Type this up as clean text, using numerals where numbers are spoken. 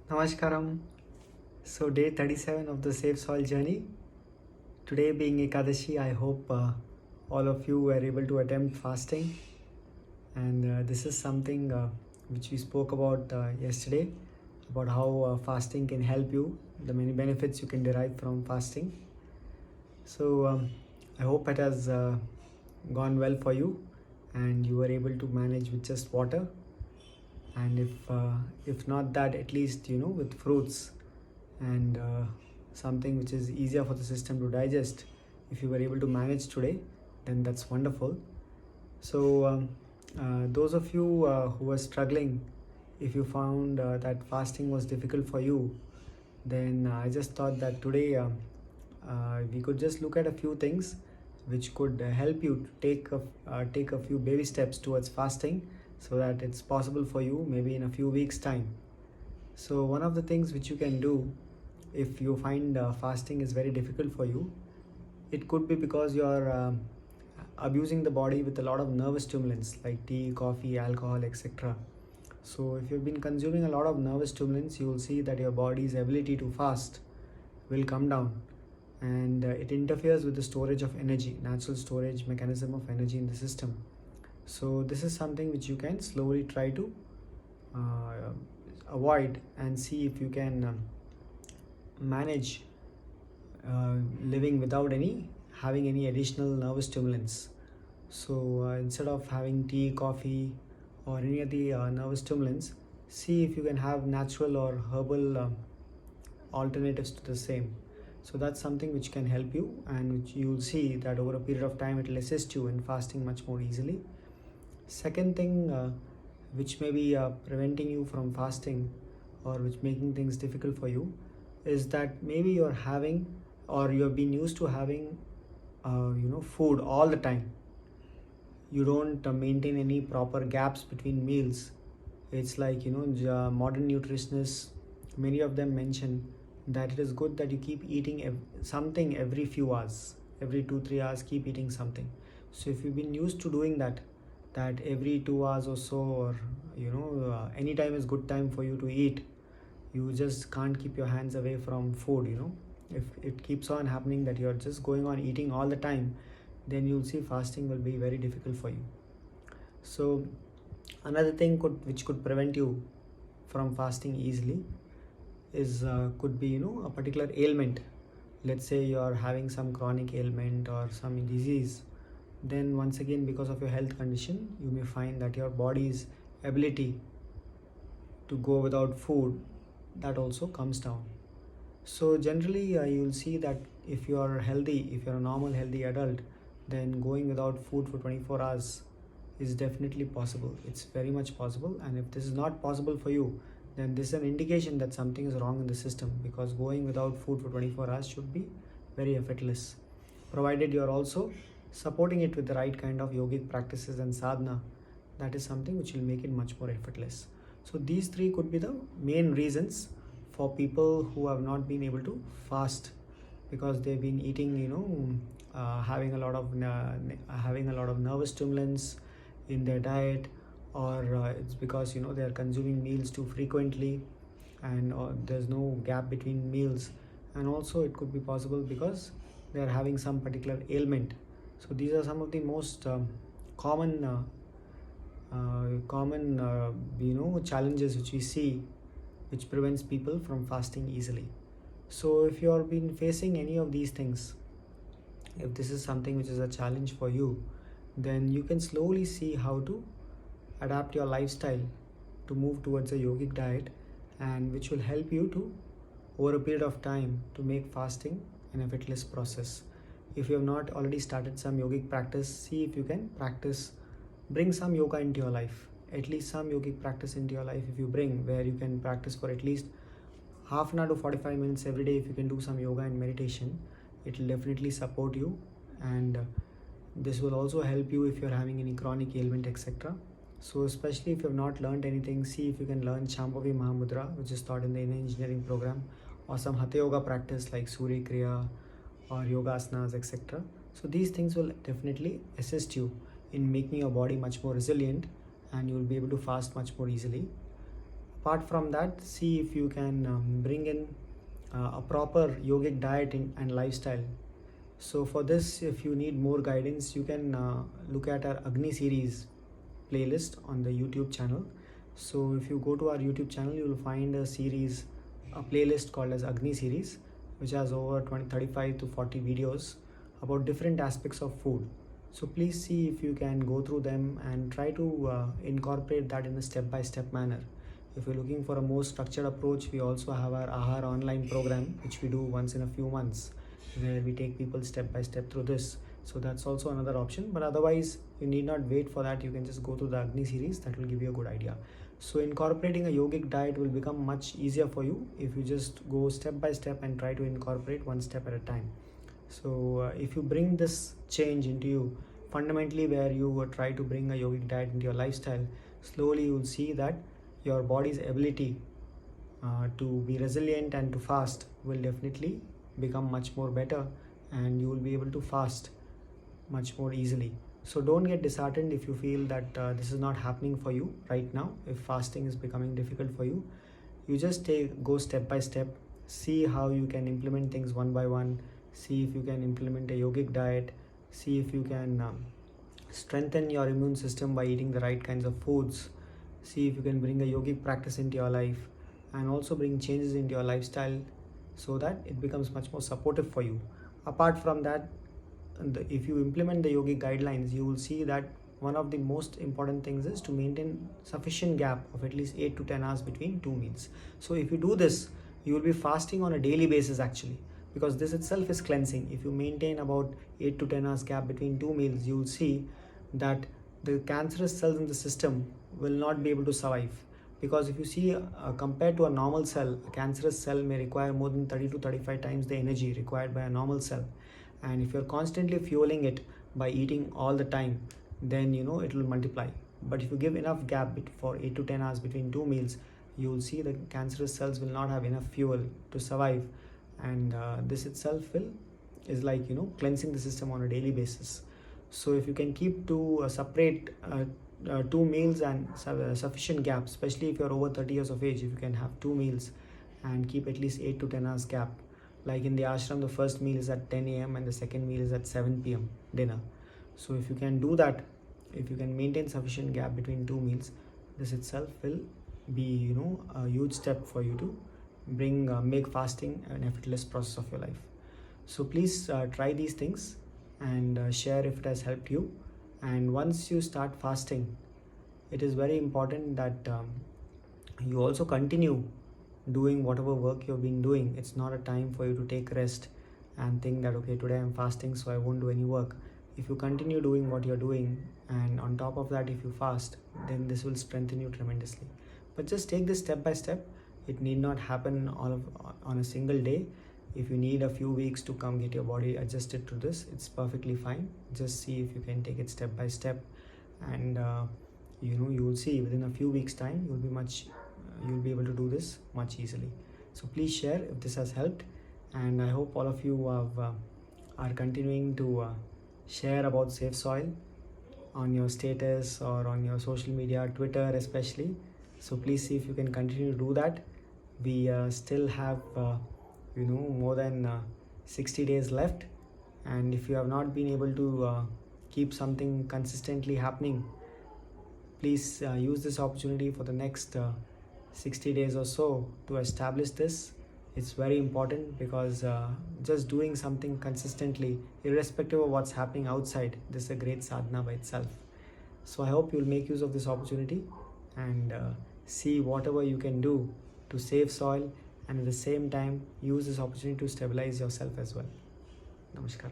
Namaskaram. So, day 37 of the SaveSoil journey. Today, being Ekadashi, I hope all of you were able to attempt fasting. And this is something which we spoke about yesterday about how fasting can help you, the many benefits you can derive from fasting. So, I hope it has gone well for you and you were able to manage with just water. And if not that, at least with fruits and something which is easier for the system to digest. If you were able to manage today, then that's wonderful. So those of you who are struggling, if you found that fasting was difficult for you, then I just thought that today we could just look at a few things which could help you to take a few baby steps towards fasting, so that it's possible for you maybe in a few weeks time. So one of the things which you can do if you find fasting is very difficult for you, it could be because you're abusing the body with a lot of nervous stimulants like tea, coffee, alcohol, etc. So if you've been consuming a lot of nervous stimulants, you will see that your body's ability to fast will come down, and it interferes with the storage of energy, natural storage mechanism of energy in the system. So this is something which you can slowly try to uh, avoid and see if you can manage living without having any additional nervous stimulants. So instead of having tea, coffee, or any of the nervous stimulants, see if you can have natural or herbal alternatives to the same. So that's something which can help you, and which you will see that over a period of time it will assist you in fasting much more easily. Second thing which may be preventing you from fasting, or which making things difficult for you, is that maybe you're having, or you've been used to having food all the time. You don't maintain any proper gaps between meals. It's like modern nutritionists, many of them mention that it is good that you keep eating something every few hours, every 2-3 hours keep eating something. So if you've been used to doing that every 2 hours or so, or any time is good time for you to eat, you just can't keep your hands away from food. If it keeps on happening that you're just going on eating all the time, then you'll see fasting will be very difficult for you. So another thing which could prevent you from fasting easily is could be a particular ailment. Let's say you're having some chronic ailment or some disease, then once again, because of your health condition, you may find that your body's ability to go without food, that also comes down. So generally you'll see that if you're healthy, if you're a normal healthy adult, then going without food for 24 hours is definitely possible. It's very much possible. And if this is not possible for you, then this is an indication that something is wrong in the system, because going without food for 24 hours should be very effortless, provided you're also supporting it with the right kind of yogic practices and sadhana. That is something which will make it much more effortless. So these three could be the main reasons for people who have not been able to fast, because they've been eating having a lot of nervous stimulants in their diet, or it's because they are consuming meals too frequently, and there's no gap between meals. And also it could be possible because they are having some particular ailment. So these are some of the most common challenges which we see, which prevents people from fasting easily. So if you have been facing any of these things, if this is something which is a challenge for you, then you can slowly see how to adapt your lifestyle to move towards a yogic diet, and which will help you to, over a period of time, to make fasting an effortless process. If you have not already started some yogic practice, see if you can bring some yoga into your life, at least some yogic practice into your life. If you bring, where you can practice for at least half an hour to 45 minutes every day, if you can do some yoga and meditation, it will definitely support you. And this will also help you if you're having any chronic ailment, etc. So especially if you have not learned anything, see if you can learn Shambhavi Mahamudra, which is taught in the inner engineering program, or some Hatha Yoga practice like Surya Kriya or Yoga Asanas, etc. So these things will definitely assist you in making your body much more resilient, and you will be able to fast much more easily. Apart from that, see if you can bring in a proper yogic diet and lifestyle. So for this, if you need more guidance, you can look at our Agni series playlist on the YouTube channel. So if you go to our YouTube channel, you will find a playlist called as Agni series, which has over 35 to 40 videos about different aspects of food. So please see if you can go through them and try to incorporate that in a step-by-step manner. If you're looking for a more structured approach, we also have our Ahar online program, which we do once in a few months, where we take people step by step through this. So that's also another option, but otherwise you need not wait for that. You can just go to the Agni series. That will give you a good idea. So incorporating a yogic diet will become much easier for you if you just go step by step and try to incorporate one step at a time. So if you bring this change into you fundamentally, where you try to bring a yogic diet into your lifestyle, slowly you will see that your body's ability to be resilient and to fast will definitely become much more better, and you will be able to fast much more easily. So don't get disheartened if you feel that this is not happening for you right now. If fasting is becoming difficult for you, you just go step by step, see how you can implement things one by one, see if you can implement a yogic diet, see if you can strengthen your immune system by eating the right kinds of foods, see if you can bring a yogic practice into your life, and also bring changes into your lifestyle so that it becomes much more supportive for you. Apart from that, if you implement the yogic guidelines, you will see that one of the most important things is to maintain sufficient gap of at least 8 to 10 hours between two meals. So if you do this, you will be fasting on a daily basis actually, because this itself is cleansing. If you maintain about 8 to 10 hours gap between two meals, you will see that the cancerous cells in the system will not be able to survive. Because if you see, compared to a normal cell, a cancerous cell may require more than 30 to 35 times the energy required by a normal cell. And if you're constantly fueling it by eating all the time, then it will multiply. But if you give enough gap for 8 to 10 hours between two meals, you will see the cancerous cells will not have enough fuel to survive, and this itself is like cleansing the system on a daily basis. So if you can keep to separate two meals and sufficient gap, especially if you're over 30 years of age, if you can have two meals and keep at least 8 to 10 hours gap. Like in the ashram, the first meal is at 10 a.m. and the second meal is at 7 p.m. dinner. So if you can do that, if you can maintain sufficient gap between two meals, this itself will be a huge step for you to make fasting an effortless process of your life. So please try these things and share if it has helped you. And once you start fasting, it is very important that you also continue doing whatever work you've been doing. It's not a time for you to take rest and think that okay, today I'm fasting so I won't do any work. If you continue doing what you're doing, and on top of that if you fast, then this will strengthen you tremendously. But just take this step by step. It need not happen on a single day. If you need a few weeks to come get your body adjusted to this, it's perfectly fine. Just see if you can take it step by step, and you will see within a few weeks time you'll be able to do this much easily. So please share if this has helped, and I hope all of you are continuing to share about SaveSoil on your status or on your social media, Twitter especially. So please see if you can continue to do that. We still have more than 60 days left, and if you have not been able to keep something consistently happening, please use this opportunity for the next 60 days or so to establish this. It's very important, because just doing something consistently, irrespective of what's happening outside, this is a great sadhana by itself. So I hope you'll make use of this opportunity and see whatever you can do to save soil, and at the same time use this opportunity to stabilize yourself as well. Namaskar.